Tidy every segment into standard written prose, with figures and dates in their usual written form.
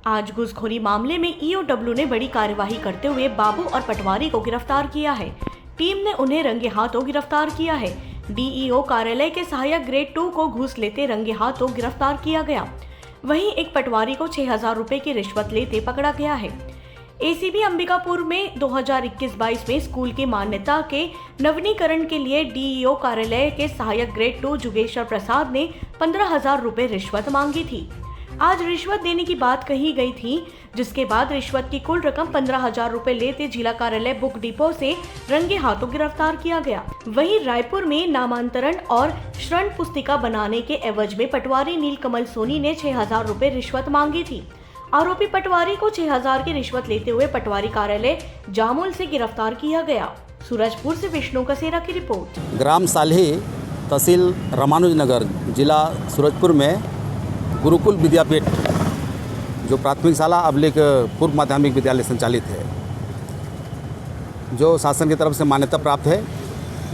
आज घूसखोरी मामले में ईओडब्ल्यू ने बड़ी कार्यवाही करते हुए बाबू और पटवारी को गिरफ्तार किया है। टीम ने उन्हें रंगे हाथों गिरफ्तार किया है। डीईओ कार्यालय के सहायक ग्रेड 2 को घूस लेते रंगे हाथों गिरफ्तार किया गया। वहीं एक पटवारी को 6,000 रुपए की रिश्वत लेते पकड़ा गया है। एसीबी अंबिकापुर में 2021-22 में स्कूल की मान्यता के नवीनीकरण के लिए डीईओ कार्यालय के सहायक ग्रेड 2 जुगेश्वर प्रसाद ने 15,000 रुपए रिश्वत मांगी थी। आज रिश्वत देने की बात कही गई थी, जिसके बाद रिश्वत की कुल रकम 15,000 रुपए लेते जिला कार्यालय बुक डिपो से रंगे हाथों गिरफ्तार किया गया। वहीं रायपुर में नामांतरण और शरण पुस्तिका बनाने के एवज में पटवारी नीलकमल सोनी ने 6,000 रुपए रिश्वत मांगी थी। आरोपी पटवारी को 6,000 की रिश्वत लेते हुए पटवारी कार्यालय जामुल से गिरफ्तार किया गया। सूरजपुर से विष्णु कसेरा की रिपोर्ट। ग्राम साल्ही, तहसील रामानुजनगर, जिला सूरजपुर में गुरुकुल विद्यापीठ जो प्राथमिक शाला अबलिक पूर्व माध्यमिक विद्यालय संचालित है, जो शासन की तरफ से मान्यता प्राप्त है।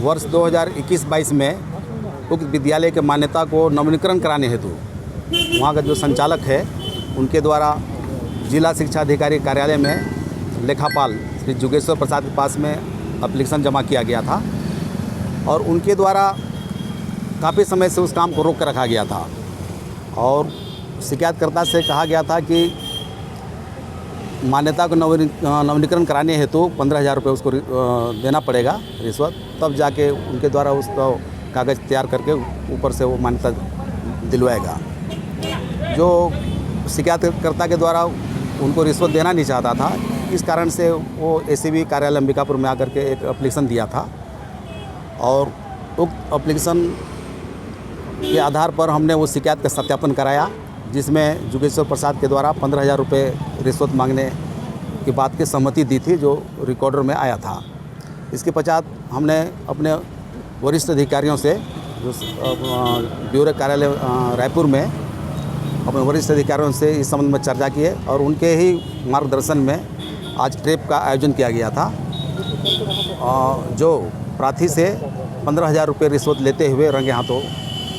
वर्ष 2021-22 में उक्त विद्यालय के मान्यता को नवीनीकरण कराने हेतु वहाँ का जो संचालक है उनके द्वारा जिला शिक्षा अधिकारी कार्यालय में लेखापाल श्री जुगेश्वर प्रसाद के पास में एप्लीकेशन जमा किया गया था और उनके द्वारा काफ़ी समय से उस काम को रोक कर रखा गया था और शिकायतकर्ता से कहा गया था कि मान्यता को नवीनीकरण कराने हेतु 15,000 रुपये उसको देना पड़ेगा रिश्वत, तब जाके उनके द्वारा उसका कागज़ तैयार करके ऊपर से वो मान्यता दिलवाएगा। जो शिकायतकर्ता के द्वारा उनको रिश्वत देना नहीं चाहता था, इस कारण से वो एसीबी कार्यालय अंबिकापुर में आकर के एक एप्लीकेशन दिया था और उक्त एप्लीकेशन के आधार पर हमने वो शिकायत का सत्यापन कराया, जिसमें जुगेश्वर प्रसाद के द्वारा 15,000 रुपये रिश्वत मांगने की बात की सहमति दी थी, जो रिकॉर्डर में आया था। इसके पश्चात हमने अपने वरिष्ठ अधिकारियों से, जो ब्यूरो कार्यालय रायपुर में अपने वरिष्ठ अधिकारियों से इस संबंध में चर्चा किए और उनके ही मार्गदर्शन में आज ट्रेप का आयोजन किया गया था, जो प्रार्थी से 15,000 रुपये रिश्वत लेते हुए रंगे हाथों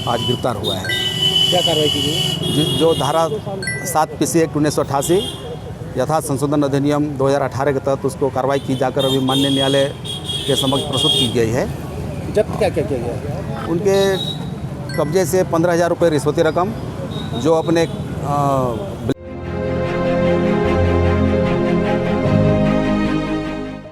आज गिरफ्तार हुआ है। क्या कार्रवाई की गई? जो धारा 7 PC एक्ट 1988 यथा संशोधन अधिनियम 2018 के तहत उसको कार्रवाई की जाकर अभी माननीय न्यायालय के समक्ष प्रस्तुत की गई है। जब्त क्या क्या किया गया? उनके कब्जे से 15,000 रुपये रिश्वती रकम, जो अपने